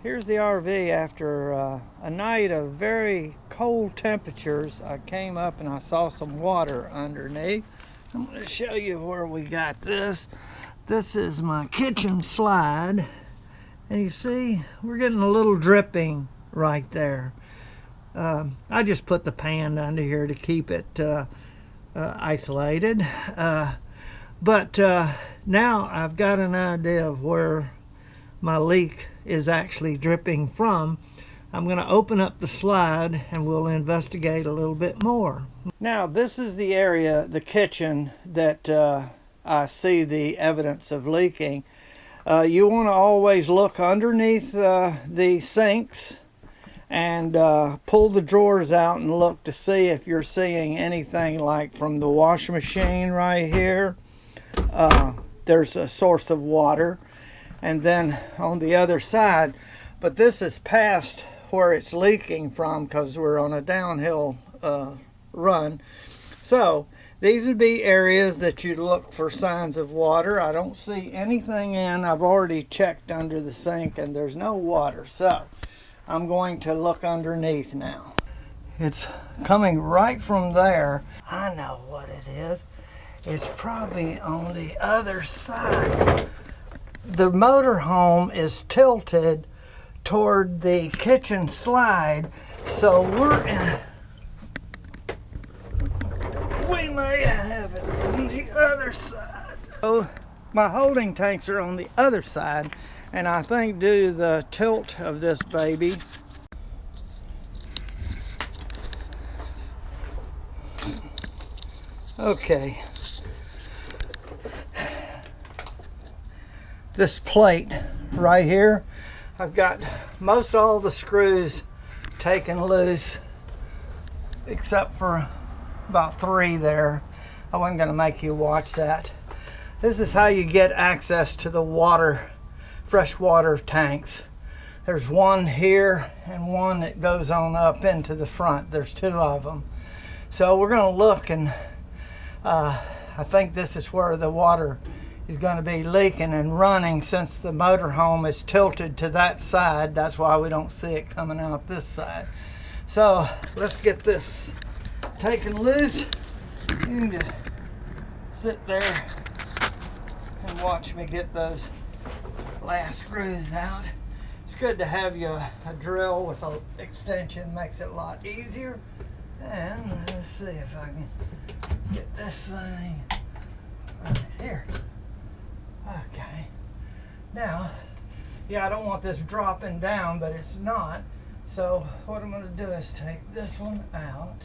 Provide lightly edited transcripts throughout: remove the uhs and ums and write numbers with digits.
Here's the RV after a night of very cold temperatures. I came up and I saw some water underneath. I'm going to show you where we got this. This is my kitchen slide. And you see, we're getting a little dripping right there. I just put the pan under here to keep it isolated. But now I've got an idea of where my leak is actually dripping from. I'm going to open up the slide and we'll investigate a little bit more. Now this is the area, the kitchen, that I see the evidence of leaking. You want to always look underneath the sinks and pull the drawers out and look to see if you're seeing anything like from the washing machine right here. There's a source of water. And then on the other side, but this is past where it's leaking from because we're on a downhill run. So these would be areas that you look for signs of water. I don't see anything in. I've already checked under the sink and there's no water. So I'm going to look underneath now. It's coming right from there. I know what it is. It's probably on the other side. The motorhome is tilted toward the kitchen slide, so we may have it on the other side. So my holding tanks are on the other side, and I think due to the tilt of this baby, okay, this plate right here, I've got most all the screws taken loose except for about 3 there. I wasn't going to make you watch that. This is how you get access to the water, freshwater tanks. There's one here and one that goes on up into the front. There's 2 of them. So we're going to look, and I think this is where the water is going to be leaking and running since the motorhome is tilted to that side. That's why we don't see it coming out this side. So let's get this taken loose. You can just sit there and watch me get those last screws out. It's good to have you a drill with an extension, makes it a lot easier. And let's see if I can get this thing right here. Okay, now, yeah, I don't want this dropping down, but it's not. So what I'm going to do is take this one out.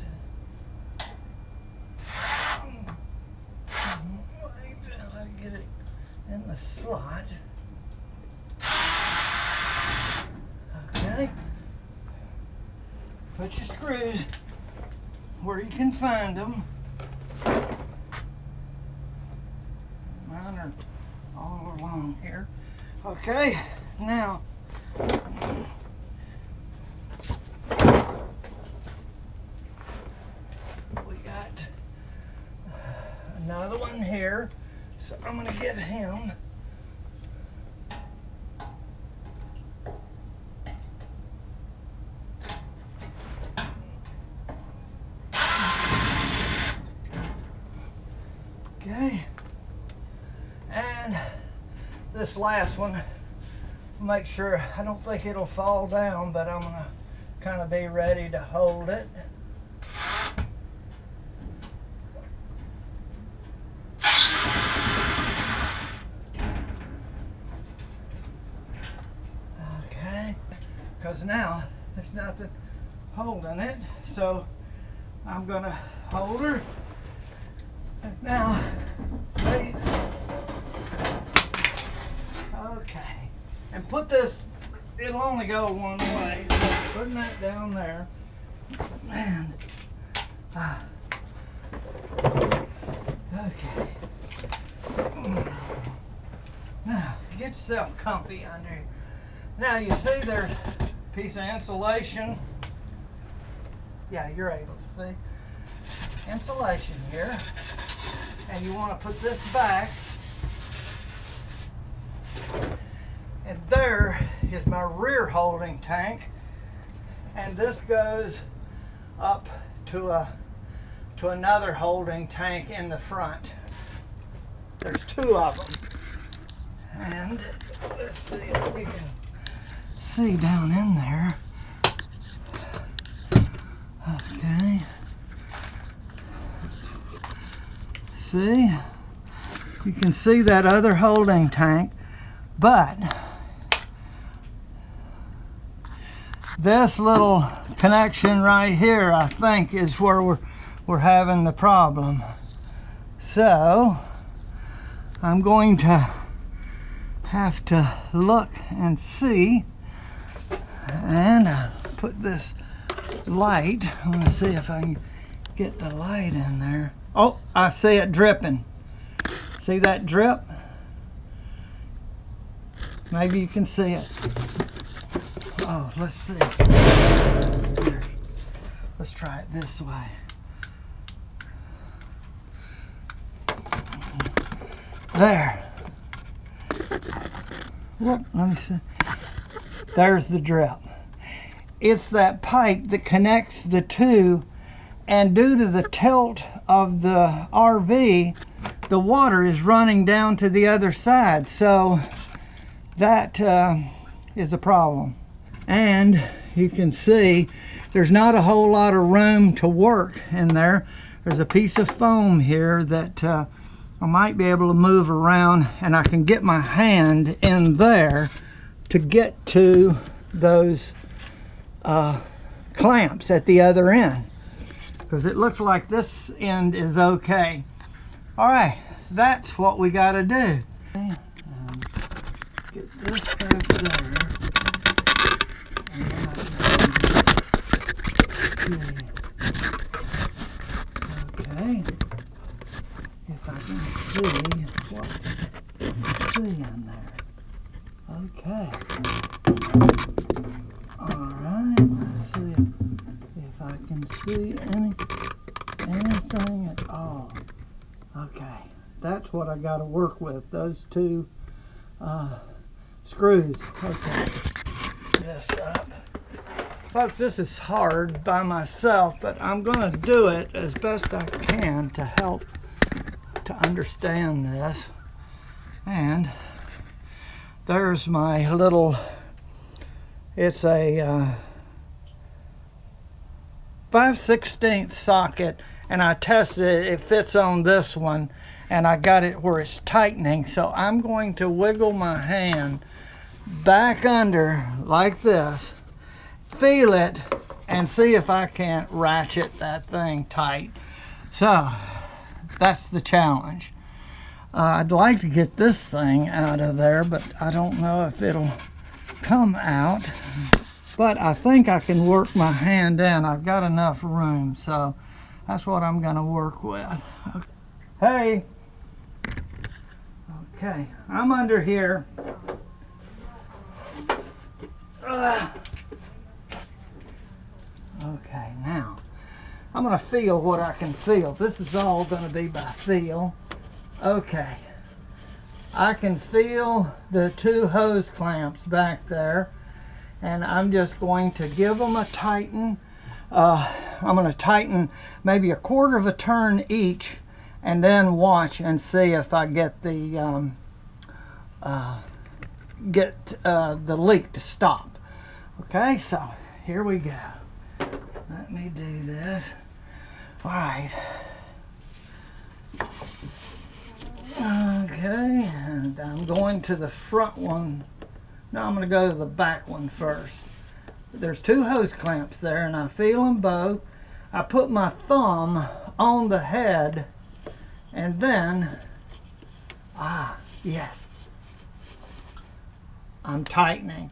Wait till I get it in the slot. Okay, put your screws where you can find them. Mine are all along here. Okay, now we got another one here, so I'm going to get him. Okay. And this last one, make sure, I don't think it'll fall down, but I'm gonna kind of be ready to hold it. Okay, because now there's nothing holding it, so I'm gonna hold her. And now, see? Okay, and put this, it'll only go one way, so putting that down there, and, okay, now get yourself comfy under here. Now you see there's a piece of insulation, yeah, you're able to see, insulation here, and you want to put this back, and there is my rear holding tank, and this goes up to another holding tank in the front. There's two of them, and let's see if we can see down in there. Okay. See? You can see that other holding tank, but this little connection right here, I think, is where we're having the problem. So I'm going to have to look and see, and put this light. I'm going to see if I can get the light in there. Oh, I see it dripping. See that drip? Maybe you can see it. Oh, let's see. Here. Let's try it this way. There. Whoop, let me see. There's the drip. It's that pipe that connects the two, and due to the tilt of the RV, the water is running down to the other side, so that is a problem. And you can see there's not a whole lot of room to work in there. There's a piece of foam here that I might be able to move around, and I can get my hand in there to get to those clamps at the other end, because it looks like this end is okay. All right, that's what we got to do. Okay, get this back there. And then okay, if I can see what I see in there. Okay. All right, let's see if I can see anything at all. Okay, that's what I got to work with, those two screws. Okay, this up. Folks, this is hard by myself, but I'm going to do it as best I can to help to understand this. And there's my little, it's a 5/16 socket, and I tested it. It fits on this one, and I got it where it's tightening. So I'm going to wiggle my hand back under like this, feel it, and see if I can't ratchet that thing tight. So that's the challenge. I'd like to get this thing out of there, but I don't know if it'll come out. But I think I can work my hand in. I've got enough room, so that's what I'm going to work with. Hey. Okay, I'm under here. Okay, now I'm going to feel what I can feel. This is all going to be by feel. Okay, I can feel the two hose clamps back there, and I'm just going to give them a tighten. I'm going to tighten maybe 1/4 of a turn each, and then watch and see if I get the leak to stop. Okay, so here we go. Let me do this. All right. Okay, and I'm going to the front one. No, I'm going to go to the back one first. There's two hose clamps there, and I feel them both. I put my thumb on the head, and then, yes, I'm tightening.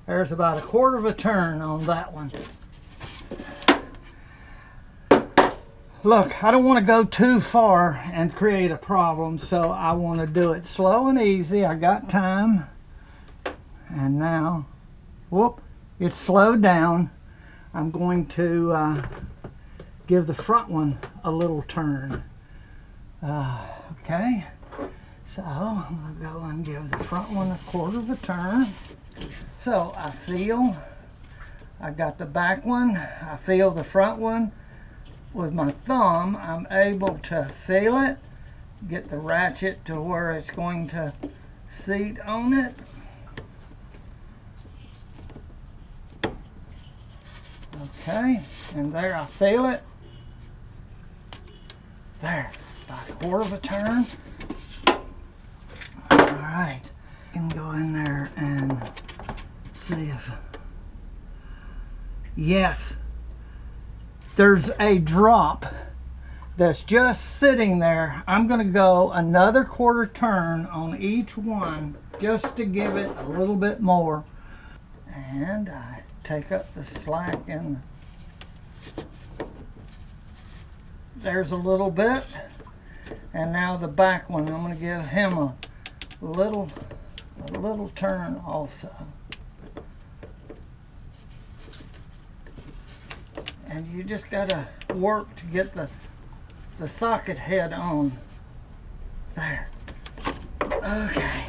There's about 1/4 of a turn on that one. Look, I don't want to go too far and create a problem, so I want to do it slow and easy. I got time. And now, whoop, it's slowed down. I'm going to give the front one a little turn. Okay, so I'm going to go and give the front one 1/4 of a turn. So I got the back one, I feel the front one. With my thumb, I'm able to feel it, get the ratchet to where it's going to seat on it. Okay, and there I feel it. There, about a quarter of a turn. All right, I can go in there and see if, yes, there's a drop that's just sitting there. I'm going to go another quarter turn on each one just to give it a little bit more. And I take up the slack and there's a little bit. And now the back one, I'm going to give him a little turn also. And you just got to work to get the socket head on. There. Okay.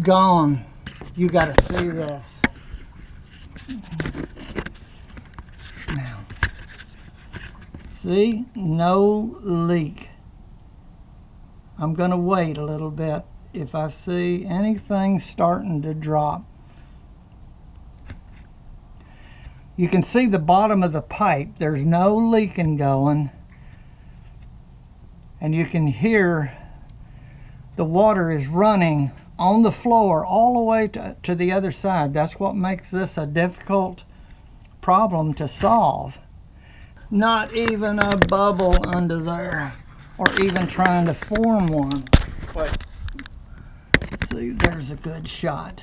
Gone. You got to see this. Now. See? No leak. I'm going to wait a little bit. If I see anything starting to drop, you can see the bottom of the pipe. There's no leaking going, and you can hear the water is running on the floor all the way to the other side. That's what makes this a difficult problem to solve. Not even a bubble under there, or even trying to form one. But see, there's a good shot.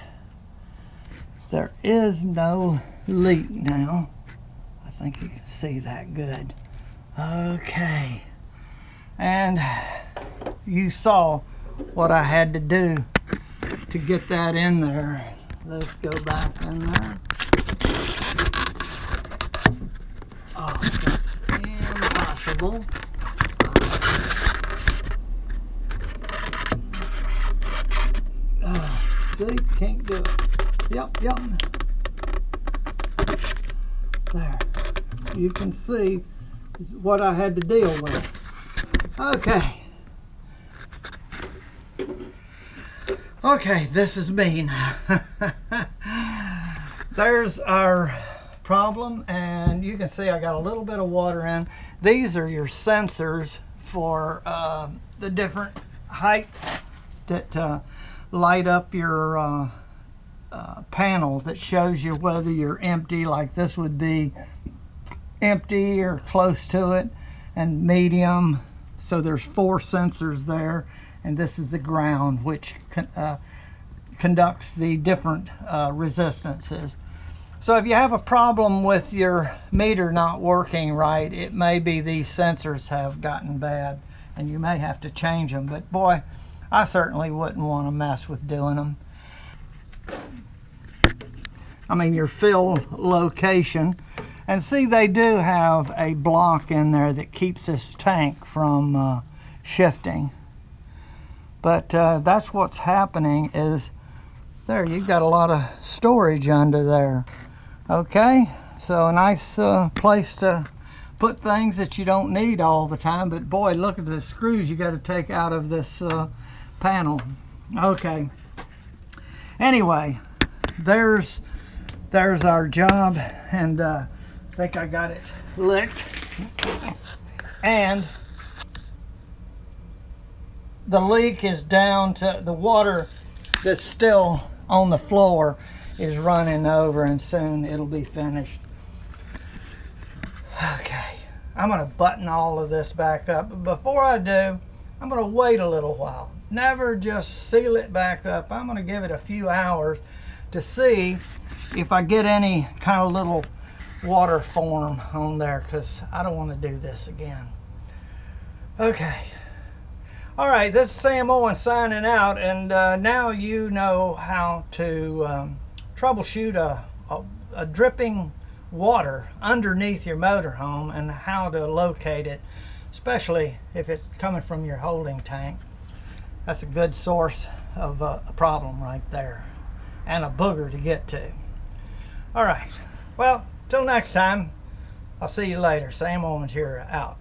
There is no leak now. I think you can see that good. Okay. And you saw what I had to do to get that in there. Let's go back in there. Oh, that's impossible. See, can't do it. Yep. There. You can see what I had to deal with. Okay. Okay, this is me now. There's our problem, and you can see I got a little bit of water in. These are your sensors for the different heights that light up your panel that shows you whether you're empty, like this would be empty or close to it, and medium. So there's 4 sensors there, and this is the ground, which conducts the different resistances. So if you have a problem with your meter not working right, it may be these sensors have gotten bad and you may have to change them. But boy, I certainly wouldn't want to mess with doing them. I mean, your fill location. And see, they do have a block in there that keeps this tank from shifting. But that's what's happening is, there, you've got a lot of storage under there. Okay, so a nice place to put things that you don't need all the time. But boy, look at the screws you got to take out of this panel. Okay. Anyway, there's our job, and I think I got it licked. And the leak is down to the water that's still on the floor is running over, and soon it'll be finished. Okay, I'm going to button all of this back up. But before I do, I'm going to wait a little while. Never just seal it back up. I'm going to give it a few hours to see if I get any kind of little water form on there, because I don't want to do this again. Okay. All right, this is Sam Owens signing out, and now you know how to troubleshoot a dripping water underneath your motorhome and how to locate it, especially if it's coming from your holding tank. That's a good source of a problem right there, and a booger to get to. All right, well, till next time, I'll see you later. Sam Owens here, out.